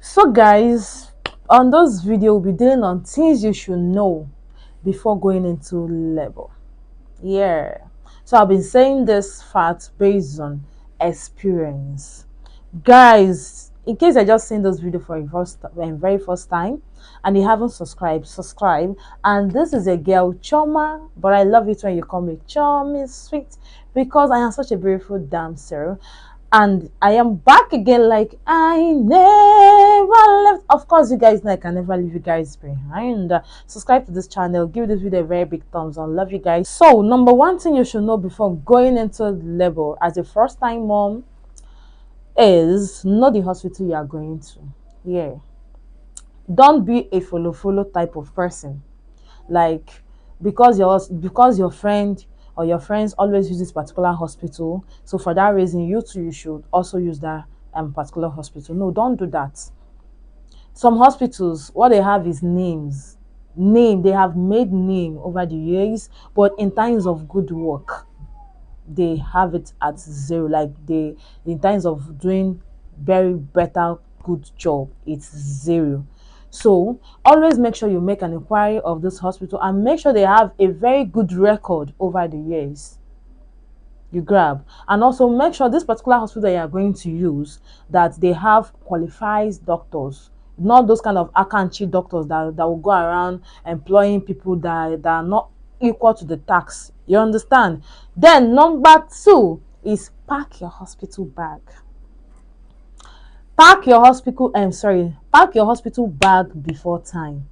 So guys, on this video we'll be dealing on things you should know before going into labor. Yeah. So I've been saying this fact based on experience. Guys, in case I just seen this video for the very first time and you haven't subscribed, subscribe. And this is a girl Choma, but I love it when you call me Chommy Sweet because I am such a beautiful dancer. And I am back again like I never left. Of course, you guys know I can never leave you guys behind. Subscribe to this channel, give this video a very big thumbs up. Love you guys. So number one thing you should know before going into labor as a first time mom is know the hospital you are going to. Yeah, don't be a follow type of person, like because your friend or your friends always use this particular hospital, so for that reason you too you should also use that particular hospital. No, don't do that. Some hospitals, what they have is they have made name over the years, but in times of good work they have it at zero. Like they, in terms of doing very better good job, it's zero. So always make sure you make an inquiry of this hospital and make sure they have a very good record over the years. You grab, and also make sure this particular hospital you are going to use, that they have qualified doctors, not those kind of akanchi doctors that will go around employing people that are not equal to the tax. You understand? Then number two is pack your hospital bag. Pack your hospital bag before time.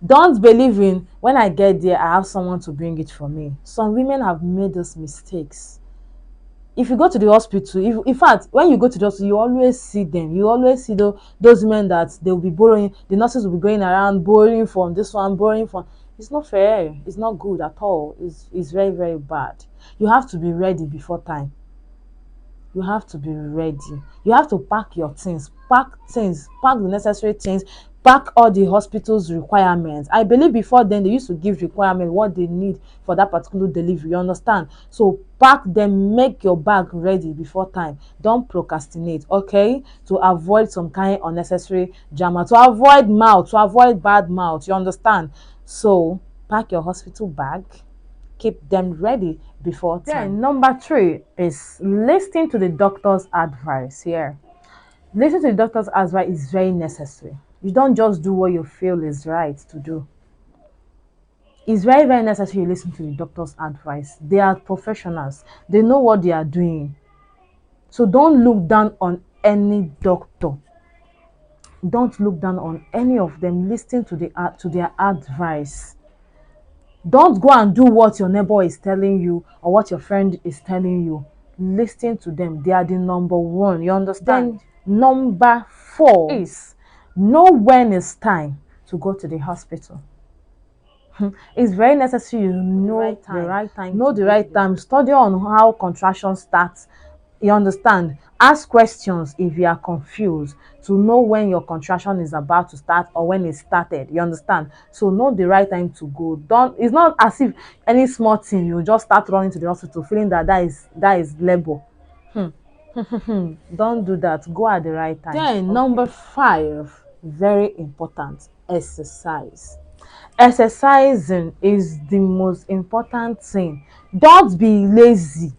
Don't believe in when I get there I have someone to bring it for me. Some women have made those mistakes. If you go to the hospital, if in fact when you go to the hospital, you always see them. You always see those women that they will be borrowing. The nurses will be going around borrowing from this one, borrowing from. It's not fair. It's not good at all. It's very very bad. You have to be ready before time. You have to be ready. You have to pack your things. Pack the necessary things. Pack all the hospital's requirements. I believe before then they used to give requirement what they need for that particular delivery. You understand? So pack them, make your bag ready before time. Don't procrastinate, okay? To avoid some kind of unnecessary drama, to avoid bad mouth. You understand? So pack your hospital bag, keep them ready before time. Then number three is listening to the doctor's advice. Here, listening to the doctor's advice is very necessary. You don't just do what you feel is right to do. It's very very necessary you listen to the doctor's advice. They are professionals. They know what they are doing. So don't look down on any doctor. Don't look down on any of them. Listen to their advice. Don't go and do what your neighbor is telling you or what your friend is telling you. Listen to them. They are the number one. You understand? Then number four is know when it's time to go to the hospital. It's very necessary you know the right time. Know the right time. Study on how contractions start. You understand? Ask questions if you are confused to know when your contraction is about to start or when it started. You understand? So know the right time to go. Don't. It's not as if any small thing you just start running to the hospital feeling that is labor. Don't do that. Go at the right time. Then number five, very important, exercise. Exercising is the most important thing. Don't be lazy.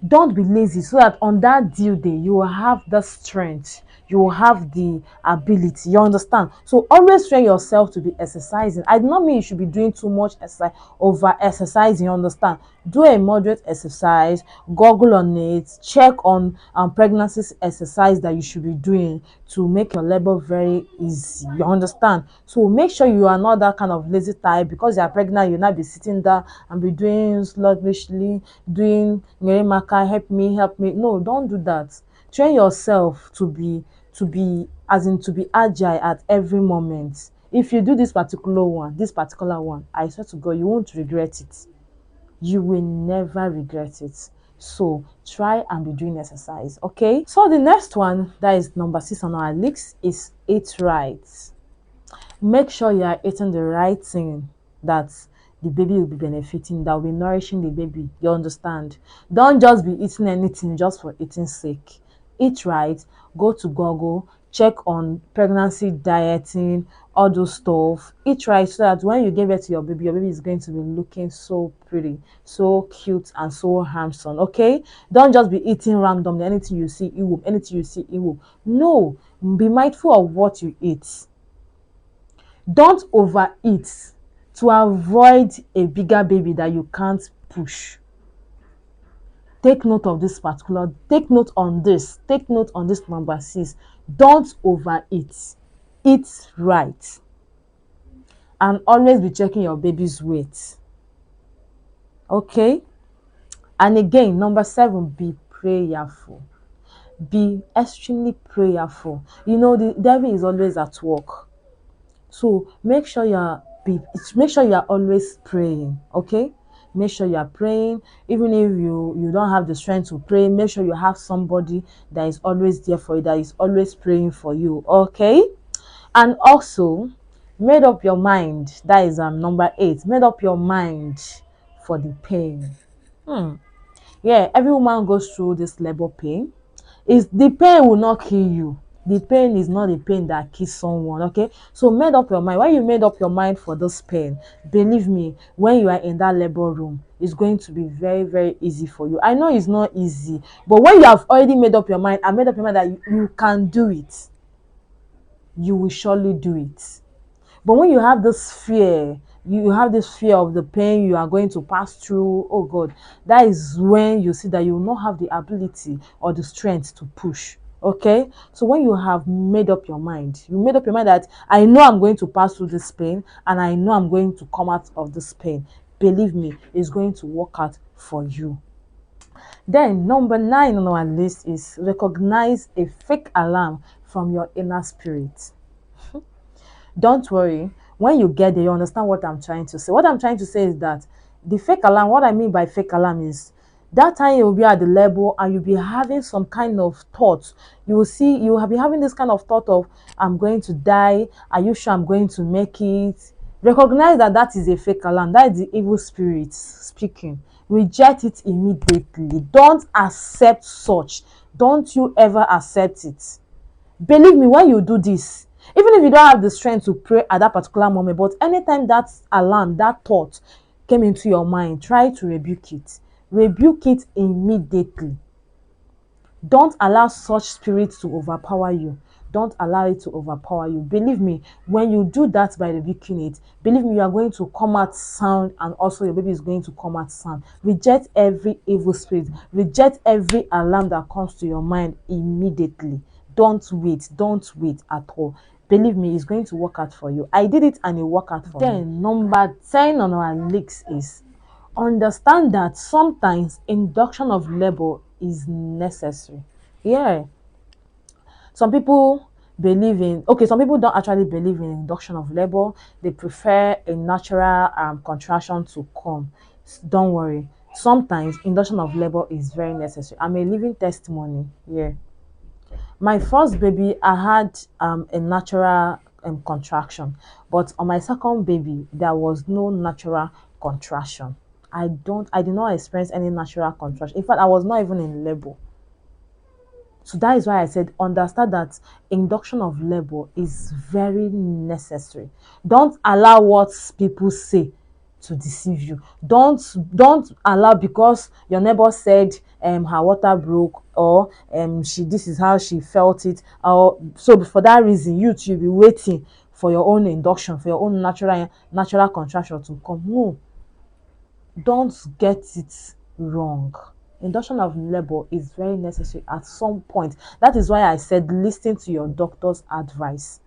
Don't be lazy, so that on that due day you will have the strength, you will have the ability. You understand? So always train yourself to be exercising. I do not mean you should be doing too much exercise, over exercising. You understand? Do a moderate exercise, google on it, check on pregnancy exercise that you should be doing to make your labor very easy. You understand? So make sure you are not that kind of lazy type. Because you are pregnant, you'll not be sitting there and be doing sluggishly, doing help me. No, don't do that. Train yourself to be agile at every moment. If you do this particular one, I swear to God, you won't regret it. You will never regret it. So try and be doing exercise, okay? So the next one, that is number 6 on our list, is eat right. Make sure you are eating the right thing that the baby will be benefiting, that will be nourishing the baby. You understand? Don't just be eating anything just for eating sake. eat right, go to Google, check on pregnancy dieting, all those stuff. Eat right so that when you give birth to your baby is going to be looking so pretty, so cute, and so handsome. Okay, don't just be eating randomly. Anything you see, eat. Anything you see, eat. No, be mindful of what you eat. Don't overeat to avoid a bigger baby that you can't push. Take note of this particular, take note on this, take note on this number 6. Don't overeat. Eat right. And always be checking your baby's weight. Okay? And again, number 7, be prayerful. Be extremely prayerful. You know, the devil is always at work. So make sure you are always praying. Okay, make sure you are praying. Even if you don't have the strength to pray, make sure you have somebody that is always there for you, that is always praying for you. Okay, and also made up your mind. That is number 8. Made up your mind for the pain. Yeah, every woman goes through this labor pain. Is the pain will not kill you. The pain is not the pain that kills someone. Okay, so made up your mind. When you made up your mind for this pain, believe me, when you are in that labor room, it's going to be very, very easy for you. I know it's not easy, but when you have already made up your mind and made up your mind that you can do it, you will surely do it. But when you have this fear, you have this fear of the pain you are going to pass through, oh God, that is when you see that you will not have the ability or the strength to push. Okay, so when you have made up your mind, you made up your mind that I know I'm going to pass through this pain and I know I'm going to come out of this pain, believe me, it's going to work out for you. Then number 9 on our list is recognize a fake alarm from your inner spirit. Don't worry, when you get there, you understand what I'm trying to say. What I'm trying to say is that the fake alarm, what I mean by fake alarm is that time you'll be at the level and you'll be having some kind of thought. You will see, you will be having this kind of thought of, I'm going to die. Are you sure I'm going to make it? Recognize that that is a fake alarm. That is the evil spirit speaking. Reject it immediately. Don't accept such. Don't you ever accept it. Believe me, when you do this, even if you don't have the strength to pray at that particular moment, but anytime that alarm, that thought came into your mind, try to rebuke it. Rebuke it immediately. Don't allow such spirits to overpower you. Don't allow it to overpower you. Believe me, when you do that by rebuking it, believe me, you are going to come out sound, and also your baby is going to come out sound. Reject every evil spirit. Reject every alarm that comes to your mind immediately. Don't wait. Don't wait at all. Believe me, it's going to work out for you. I did it and it worked out for me. Then number 10 on our list is understand that sometimes induction of labor is necessary. Yeah, some people believe in, okay, some people don't actually believe in induction of labor. They prefer a natural contraction to come. Don't worry, sometimes induction of labor is very necessary. I'm a living testimony. Yeah, my first baby, I had a natural contraction, but on my second baby there was no natural contraction. I did not experience any natural contraction. In fact, I was not even in labor. So that is why I said understand that induction of labor is very necessary. Don't allow what people say to deceive you. Don't allow because your neighbor said her water broke, or she, this is how she felt it, or so for that reason you too be waiting for your own induction, for your own natural contraction to come. No, don't get it wrong. Induction of labor is very necessary at some point. That is why I said listen to your doctor's advice.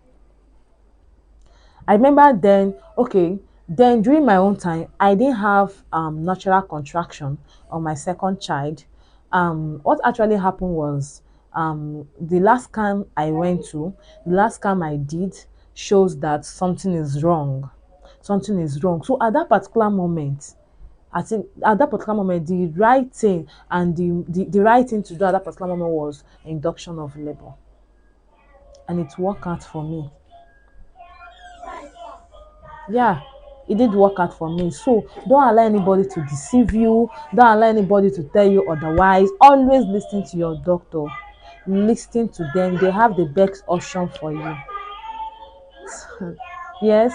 I remember then, okay, then during my own time, I didn't have natural contraction on my second child. What actually happened was the last scan I went to, the last scan I did shows that something is wrong. Something is wrong. So at that particular moment, I think at that particular moment, the right thing and the right thing to do at that particular moment was induction of labor. And it worked out for me. Yeah, it did work out for me. So don't allow anybody to deceive you. Don't allow anybody to tell you otherwise. Always listen to your doctor. listen to them. They have the best option for you. Yes.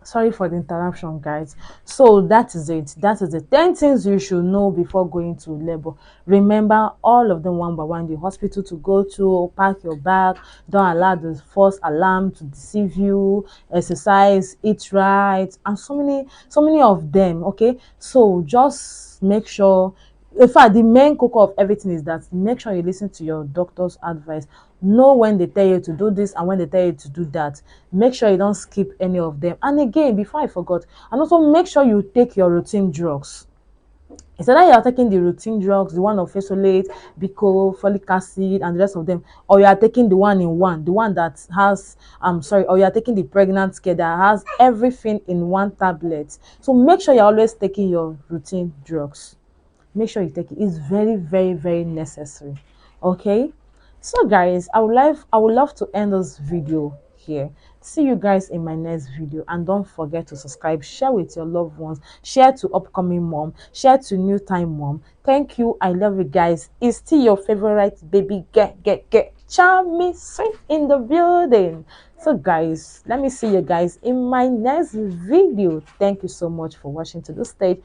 Sorry for the interruption, guys. So that is it. That is the 10 things you should know before going to labor. Remember all of them one by one. The hospital to go to, pack your bag, don't allow the false alarm to deceive you, exercise, eat right, and so many of them. Okay, so just make sure. In fact, the main cocoa of everything is that make sure you listen to your doctor's advice. Know when they tell you to do this and when they tell you to do that. Make sure you don't skip any of them. And again, before I forgot, and also make sure you take your routine drugs. It's either you are taking the routine drugs, the one of fesolate, bico, folic acid, and the rest of them, or you are taking the one in one, the one that has, I'm sorry, or you are taking the pregnant care that has everything in one tablet. So make sure you're always taking your routine drugs. Make sure you take it. It's very, very, very necessary. Okay, so guys, I would love to end this video here. See you guys in my next video, and don't forget to subscribe, share with your loved ones, share to upcoming mom, share to new time mom. Thank you. I love you guys. It's still your favorite baby get charming sweet in the building. So guys, let me see you guys in my next video. Thank you so much for watching to this stage.